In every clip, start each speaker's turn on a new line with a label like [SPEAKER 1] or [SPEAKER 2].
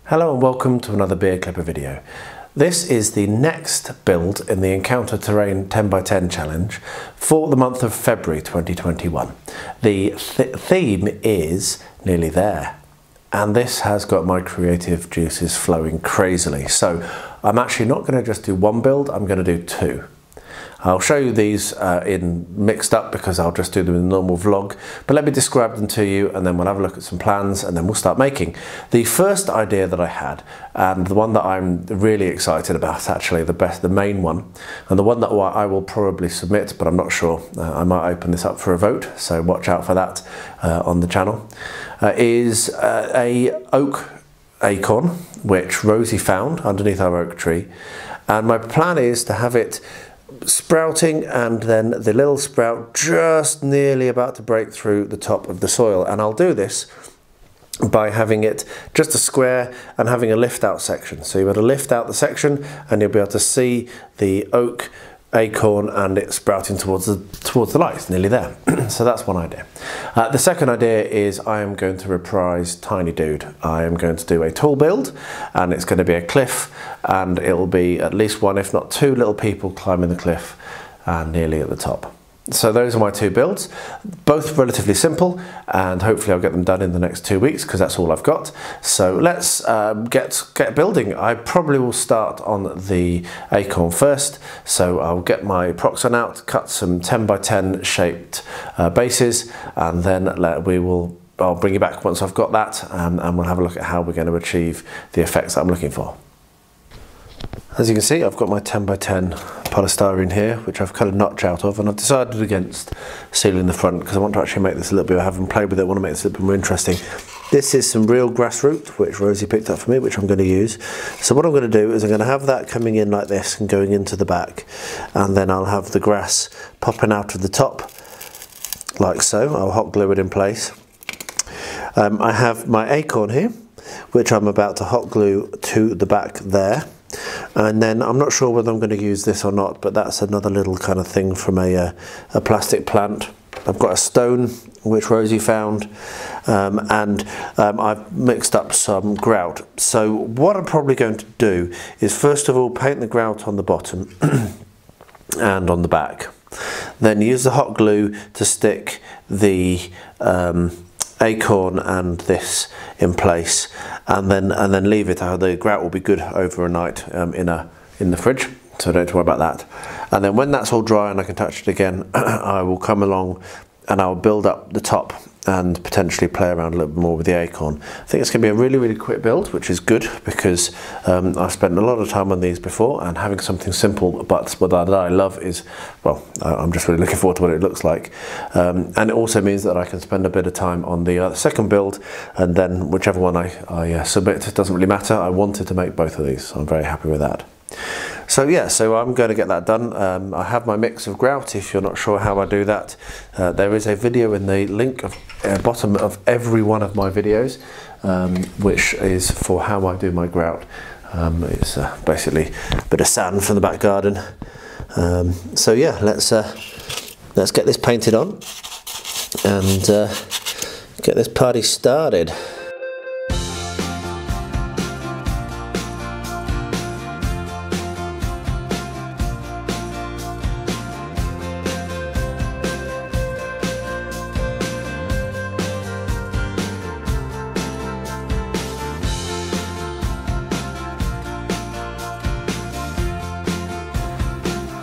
[SPEAKER 1] Hello and welcome to another beer clipper video. This is the next build in the Encounter Terrain 10x10 challenge for the month of February 2021. The theme is nearly there, and this has got my creative juices flowing crazily. So I'm actually not going to just do one build, I'm going to do two. I'll show you these in mixed up because I'll just do them in a normal vlog, but let me describe them to you and then we'll have a look at some plans and then we'll start making. The first idea that I had, and the one that I'm really excited about actually, the main one, and the one that I will probably submit, but I'm not sure, I might open this up for a vote, so watch out for that on the channel, is a oak acorn which Rosie found underneath our oak tree, and my plan is to have it sprouting and then the little sprout just nearly about to break through the top of the soil, and I'll do this by having it just a square and having a lift out section. So you'll be able to lift out the section and you'll be able to see the oak acorn and it sprouting towards the light. It's nearly there. So that's one idea. The second idea is I am going to reprise Tiny Dude. I am going to do a tall build, and it's going to be a cliff, and it will be at least one if not two little people climbing the cliff and nearly at the top. So those are my two builds, both relatively simple, and hopefully I'll get them done in the next 2 weeks because that's all I've got. So let's get building. I probably will start on the acorn first, so I'll get my Proxon out, cut some 10x10 shaped bases, and then I'll bring you back once I've got that, and we'll have a look at how we're going to achieve the effects that I'm looking for. As you can see, I've got my 10x10 polystyrene here, which I've cut a notch out of, and I've decided against sealing the front because I want to actually make this a little bit, I haven't played with it, I want to make this a little bit more interesting. This is some real grassroot, which Rosie picked up for me, which I'm going to use. So what I'm going to do is I'm going to have that coming in like this and going into the back, and then I'll have the grass popping out of the top, like so. I'll hot glue it in place. I have my acorn here, which I'm about to hot glue to the back there. And then I'm not sure whether I'm going to use this or not, but that's another little kind of thing from a plastic plant. I've got a stone which Rosie found, and I've mixed up some grout. So what I'm probably going to do is first of all paint the grout on the bottom and on the back, then use the hot glue to stick the acorn and this in place, and then leave it. The grout will be good overnight in the fridge, so don't worry about that. And then when that's all dry and I can touch it again, I will come along and I'll build up the top and potentially play around a little bit more with the acorn. I think it's going to be a really quick build, which is good because I've spent a lot of time on these before, and having something simple but what I love is, well, I'm just really looking forward to what it looks like, and it also means that I can spend a bit of time on the second build, and then whichever one I submit, it doesn't really matter. I wanted to make both of these, so I'm very happy with that. So yeah, so I'm going to get that done. I have my mix of grout. If you're not sure how I do that, there is a video in the link of bottom of every one of my videos, which is for how I do my grout. It's basically a bit of sand from the back garden. So yeah, let's get this painted on and get this party started.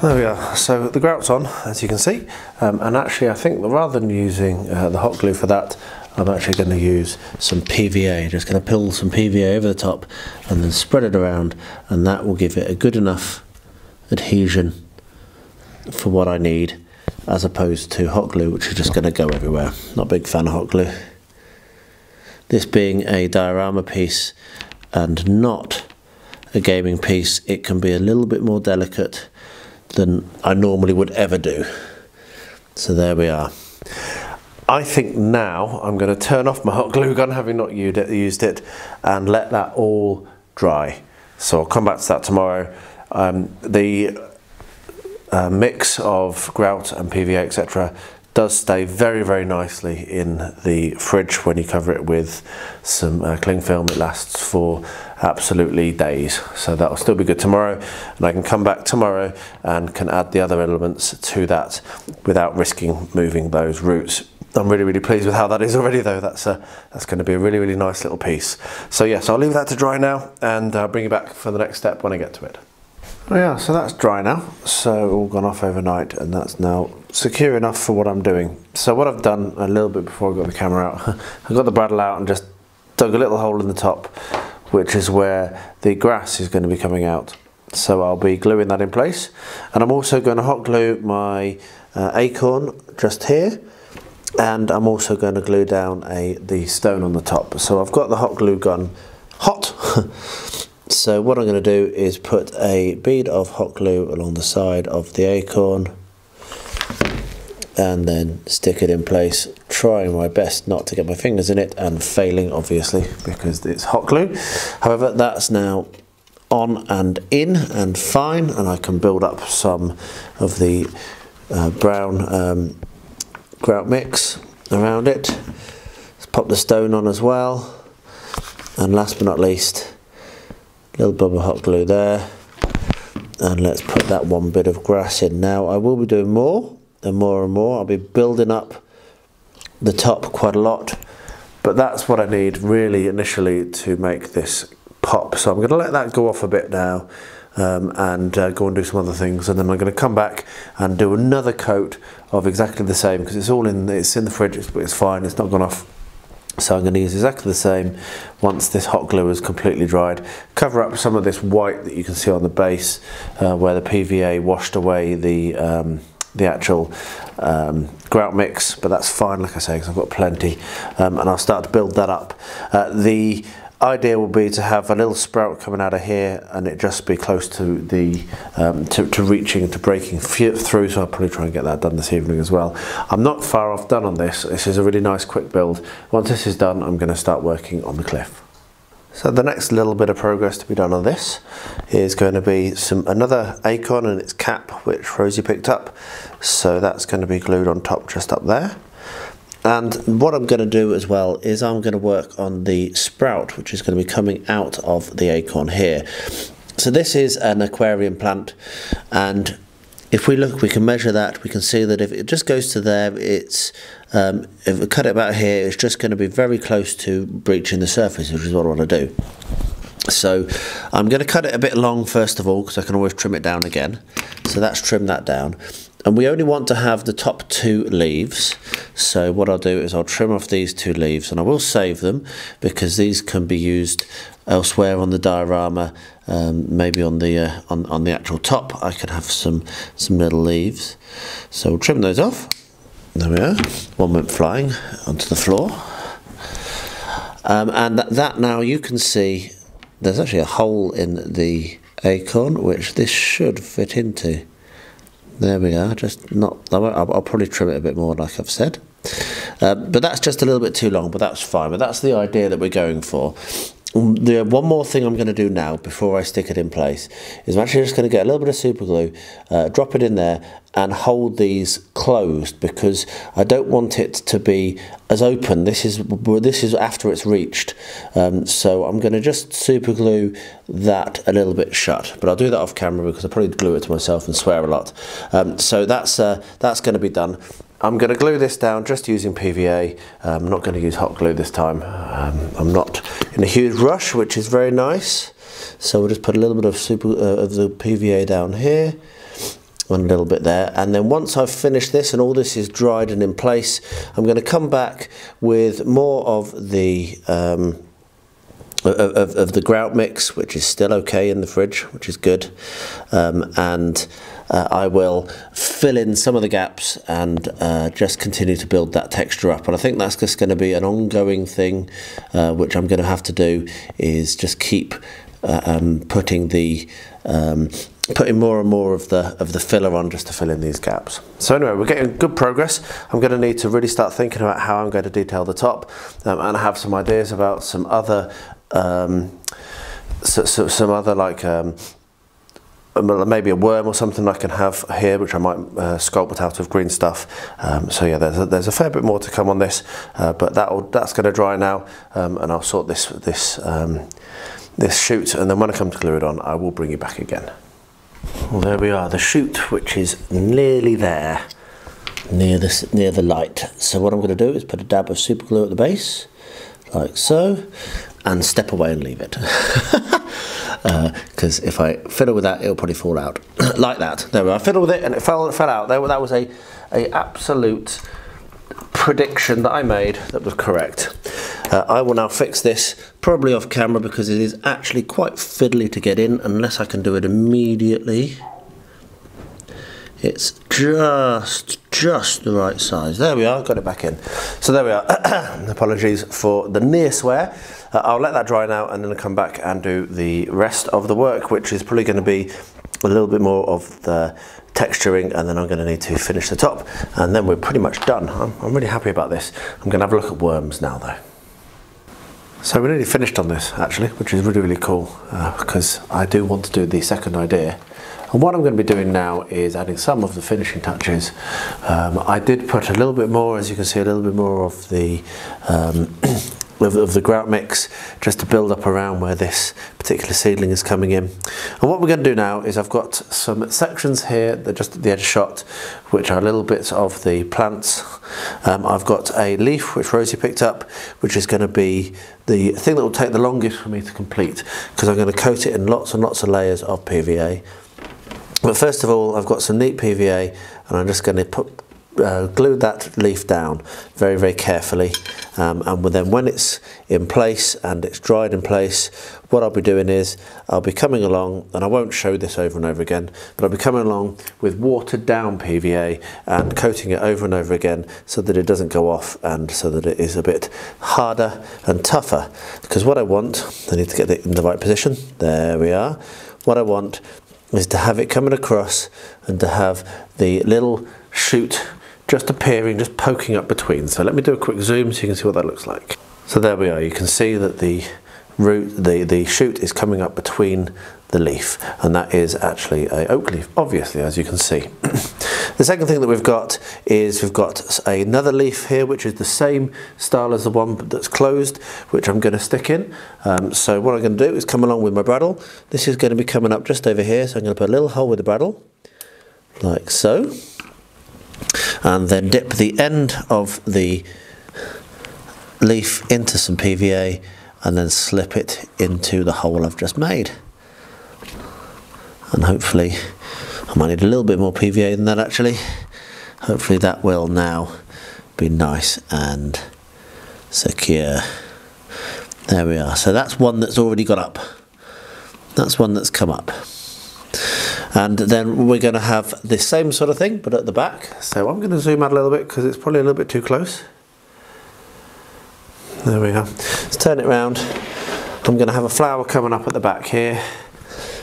[SPEAKER 1] There we are, so the grout's on, as you can see, and actually I think that rather than using the hot glue for that, I'm actually going to use some PVA. Just going to peel some PVA over the top and then spread it around, and that will give it a good enough adhesion for what I need, as opposed to hot glue, which is just going to go everywhere. Not a big fan of hot glue. This being a diorama piece and not a gaming piece, it can be a little bit more delicate than I normally would ever do. So there we are. I think now I'm going to turn off my hot glue gun, having not used it, and let that all dry. So I'll come back to that tomorrow. The mix of grout and PVA, etc., does stay very nicely in the fridge when you cover it with some cling film. It lasts for absolutely days, so that'll still be good tomorrow, and I can come back tomorrow and can add the other elements to that without risking moving those roots. I'm really pleased with how that is already though. That's going to be a really nice little piece. So yes, I'll leave that to dry now, and I'll bring you back for the next step when I get to it. Oh yeah, so that's dry now, so all gone off overnight, and that's now secure enough for what I'm doing. So what I've done a little bit before I got the camera out, I got the bradawl out and just dug a little hole in the top, which is where the grass is going to be coming out. So I'll be gluing that in place, and I'm also going to hot glue my acorn just here, and I'm also going to glue down the stone on the top. So I've got the hot glue gun hot. So what I'm going to do is put a bead of hot glue along the side of the acorn and then stick it in place, trying my best not to get my fingers in it, and failing obviously because it's hot glue. However, that's now on and in and fine, and I can build up some of the brown grout mix around it. Let's pop the stone on as well, and last but not least, little blob of hot glue there, and let's put that one bit of grass in. Now I will be doing more and more and more. I'll be building up the top quite a lot, but that's what I need really initially to make this pop. So I'm going to let that go off a bit now, and go and do some other things, and then I'm going to come back and do another coat of exactly the same, because it's in the fridge, it's fine, it's not gone off. So I'm going to use exactly the same once this hot glue is completely dried. Cover up some of this white that you can see on the base where the PVA washed away the actual grout mix, but that's fine, like I say, because I've got plenty, and I'll start to build that up. The idea will be to have a little sprout coming out of here, and it just be close to the reaching, to breaking through, so I'll probably try and get that done this evening as well. I'm not far off done on this. This is a really nice quick build. Once this is done, I'm going to start working on the cliff. So the next little bit of progress to be done on this is going to be another acorn and its cap, which Rosie picked up. So that's going to be glued on top, just up there. And what I'm going to do as well is I'm going to work on the sprout, which is going to be coming out of the acorn here. So this is an aquarium plant, and if we look, we can measure that. We can see that if it just goes to there, it's if we cut it about here, it's just going to be very close to breaching the surface, which is what I want to do. So I'm going to cut it a bit long first of all, because I can always trim it down again. So that's trimmed that down. And we only want to have the top 2 leaves. So what I'll do is I'll trim off these 2 leaves, and I will save them because these can be used elsewhere on the diorama. Maybe on the actual top I could have some little leaves. So we'll trim those off. There we are. One went flying onto the floor. And that now you can see there's actually a hole in the acorn which this should fit into. There we are. I'll probably trim it a bit more, like I've said. But that's just a little bit too long, but that's fine. But that's the idea that we're going for. One more thing I'm going to do now before I stick it in place is I'm actually just going to get a little bit of super glue, drop it in there and hold these closed, because I don't want it to be as open. This is after it's reached, so I'm going to just super glue that a little bit shut, but I'll do that off camera because I probably glue it to myself and swear a lot. So that's going to be done. I'm going to glue this down just using PVA. I'm not going to use hot glue this time. I'm not in a huge rush, which is very nice. So we'll just put a little bit of the PVA down here and a little bit there. And then once I've finished this and all this is dried and in place, I'm going to come back with more of the grout mix, which is still okay in the fridge, which is good, and I will fill in some of the gaps and just continue to build that texture up. And I think that's just going to be an ongoing thing, which I'm going to have to do, is just keep putting more and more of the filler on just to fill in these gaps. So anyway, we're getting good progress. I'm going to need to really start thinking about how I'm going to detail the top, and I have some ideas about some other like maybe a worm or something I can have here, which I might sculpt out of green stuff. So yeah, there's a fair bit more to come on this, but that's going to dry now, and I'll sort this shoot, and then when I come to glue it on, I will bring you back again. Well, there we are, the shoot, which is nearly there, near the light. So what I'm going to do is put a dab of super glue at the base, like so, and step away and leave it. Because if I fiddle with that, it'll probably fall out like that. There we are. I fiddled with it and it fell out. That was a absolute prediction that I made that was correct. I will now fix this, probably off camera, because it is actually quite fiddly to get in unless I can do it immediately. It's just the right size. There we are, got it back in. So there we are. Apologies for the near swear. I'll let that dry now, and then I'll come back and do the rest of the work, which is probably going to be a little bit more of the texturing, and then I'm going to need to finish the top, and then we're pretty much done. I'm really happy about this. I'm going to have a look at worms now though. So we're nearly finished on this actually, which is really cool, because I do want to do the second idea. And what I'm going to be doing now is adding some of the finishing touches. I did put a little bit more, as you can see, a little bit more of the grout mix, just to build up around where this particular seedling is coming in. And what we're going to do now is I've got some sections here that just at the edge shot, which are little bits of the plants. I've got a leaf which Rosie picked up, which is going to be the thing that will take the longest for me to complete, because I'm going to coat it in lots and lots of layers of PVA. But first of all, I've got some neat PVA, and I'm just going to glue that leaf down very carefully, and then when it's in place and it's dried in place, what I'll be doing is I'll be coming along, and I won't show this over and over again, but I'll be coming along with watered down PVA and coating it over and over again so that it doesn't go off, and so that it is a bit harder and tougher. Because what I want, I need to get it in the right position, there we are, what I want is to have it coming across and to have the little shoot just appearing, just poking up between. So let me do a quick zoom so you can see what that looks like. So there we are, you can see that the shoot is coming up between the leaf, and that is actually a oak leaf, obviously, as you can see. The second thing that we've got is we've got another leaf here, which is the same style as the one that's closed, which I'm going to stick in. So what I'm going to do is come along with my bradawl. This is going to be coming up just over here, so I'm going to put a little hole with the bradawl, like so, and then dip the end of the leaf into some PVA, and then slip it into the hole I've just made. And hopefully, I might need a little bit more PVA than that actually. Hopefully that will now be nice and secure. There we are. So that's one that's already got up. That's one that's come up. And then we're going to have the same sort of thing, but at the back. So I'm going to zoom out a little bit because it's probably a little bit too close. There we are. Let's turn it around. I'm going to have a flower coming up at the back here.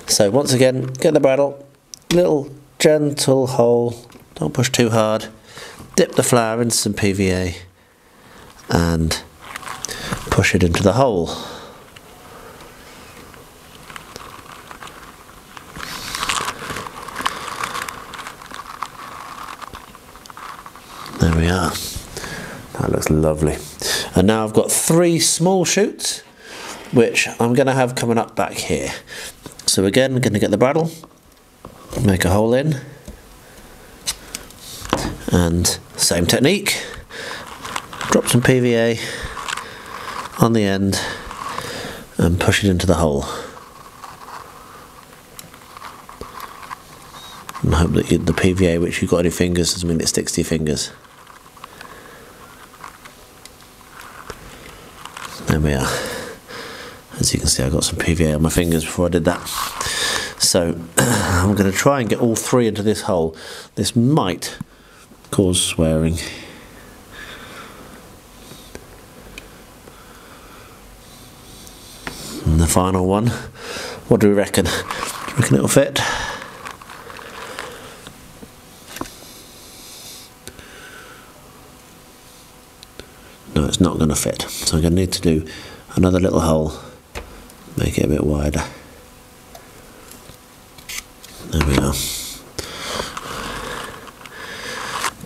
[SPEAKER 1] So once again, get the bradawl, little gentle hole, don't push too hard, dip the flower into some PVA and push it into the hole. There we are. That looks lovely. And now I've got 3 small shoots, which I'm going to have coming up back here. So again, I'm going to get the bradawl, make a hole in, and same technique, drop some PVA on the end and push it into the hole. And hope that the PVA, which you've got on your fingers, doesn't mean it sticks to your fingers. There we are. As you can see, I got some PVA on my fingers before I did that. So I'm going to try and get all 3 into this hole. This might cause swearing. And the final one. What do we reckon? Do you reckon it'll fit? No, it's not going to fit. So I'm going to need to do another little hole. Make it a bit wider.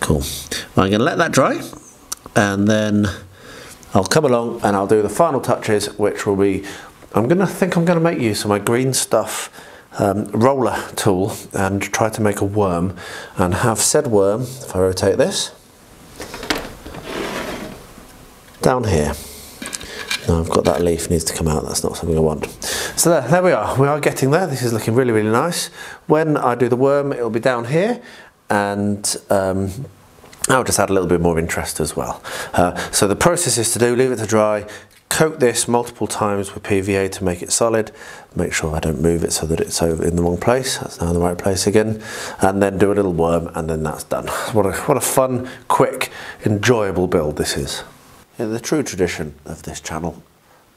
[SPEAKER 1] Cool. I'm going to let that dry, and then I'll come along and I'll do the final touches, which will be, I'm going to make use of my green stuff roller tool and try to make a worm, and have said worm, if I rotate this, down here. Now I've got that leaf needs to come out, that's not something I want. So there we are getting there. This is looking really, really nice. When I do the worm, it'll be down here, and I'll just add a little bit more interest as well. So the process is to leave it to dry, coat this multiple times with PVA to make it solid, make sure I don't move it so that it's over in the wrong place, that's now in the right place again, and then do a little worm, and then that's done. What a fun, quick, enjoyable build this is. In the true tradition of this channel,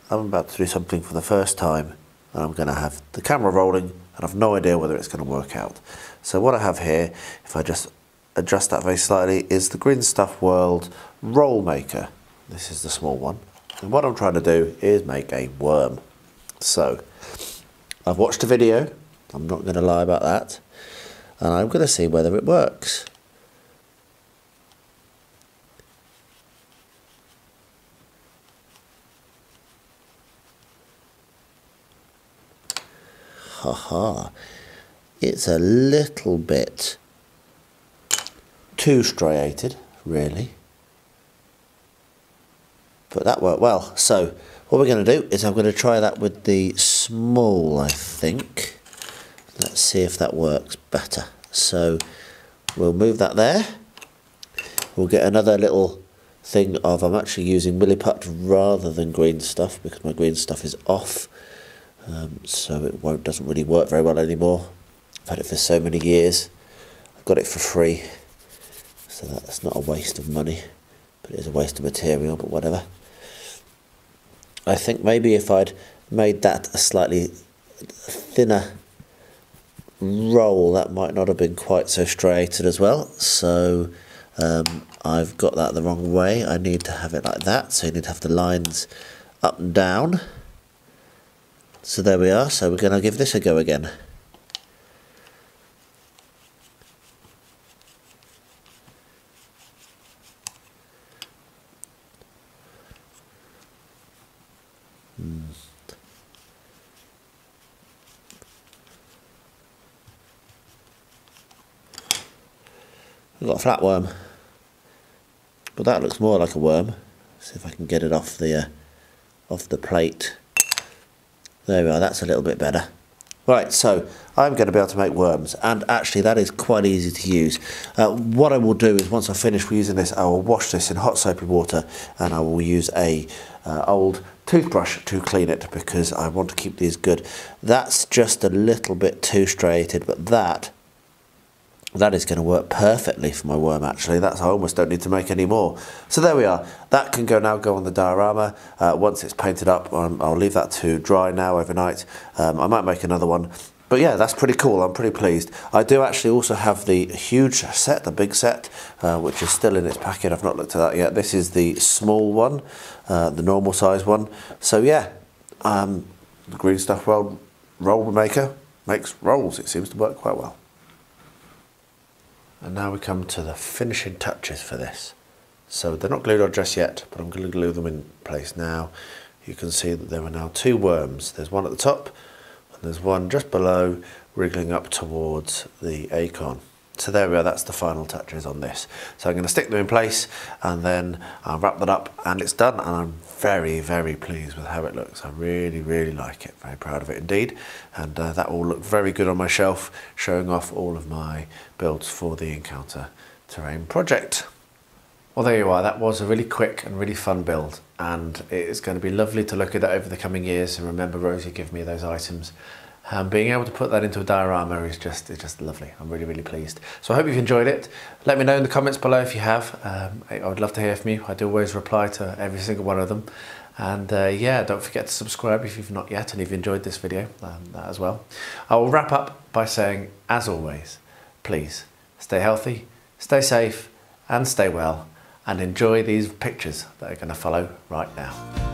[SPEAKER 1] I'm about to do something for the first time, and I'm going to have the camera rolling, and I've no idea whether it's going to work out. So what I have here, if I just adjust that very slightly, is the Green Stuff World roll maker. This is the small one. And what I'm trying to do is make a worm. So I've watched a video, I'm not going to lie about that, and I'm going to see whether it works. Haha, it's a little bit too striated, really. But that worked well. So what we're going to do is I'm going to try that with the small, I think. Let's see if that works better. So we'll move that there. We'll get another little thing of, I'm actually using milliput rather than green stuff because my green stuff is off. So it doesn't really work very well anymore. I've had it for so many years. I got it for free. So that's not a waste of money. But it is a waste of material, but whatever. I think maybe if I'd made that a slightly thinner roll, that might not have been quite so striated as well. So I've got that the wrong way. I need to have it like that. So you need to have the lines up and down. So there we are. So we're going to give this a go again. We've got a flatworm, but that looks more like a worm. See if I can get it off the plate. There we are, that's a little bit better. Right, so I'm going to be able to make worms, and actually that is quite easy to use. What I will do is once I finish using this, I will wash this in hot soapy water, and I will use a old toothbrush to clean it because I want to keep these good. That's just a little bit too striated, but that is going to work perfectly for my worm actually. I almost don't need to make any more. So there we are. That can now go on the diorama. Once it's painted up, I'll leave that to dry now overnight. I might make another one. But yeah, that's pretty cool. I'm pretty pleased. I do actually also have the huge set, the big set, which is still in its packet. I've not looked at that yet. This is the small one, the normal size one. So yeah, the Green Stuff World roll maker makes rolls. It seems to work quite well. And now we come to the finishing touches for this. So they're not glued on just yet, but I'm going to glue them in place now. You can see that there are now two worms. There's one at the top, and there's one just below, wriggling up towards the acorn. So there we are, that's the final touches on this. So I'm going to stick them in place, and then I'll wrap that up, and it's done, and I'm very, very pleased with how it looks. I really, really like it. Very proud of it indeed. And that will look very good on my shelf, showing off all of my builds for the Encounter Terrain project. Well, there you are. That was a really quick and really fun build, and it's going to be lovely to look at it over the coming years and remember Rosie gave me those items. Being able to put that into a diorama is just lovely. I'm really, really pleased. So I hope you've enjoyed it. Let me know in the comments below if you have. I would love to hear from you. I do always reply to every single one of them. And yeah, don't forget to subscribe if you've not yet and if you've enjoyed this video, that as well. I will wrap up by saying, as always, please stay healthy, stay safe and stay well, and enjoy these pictures that are going to follow right now.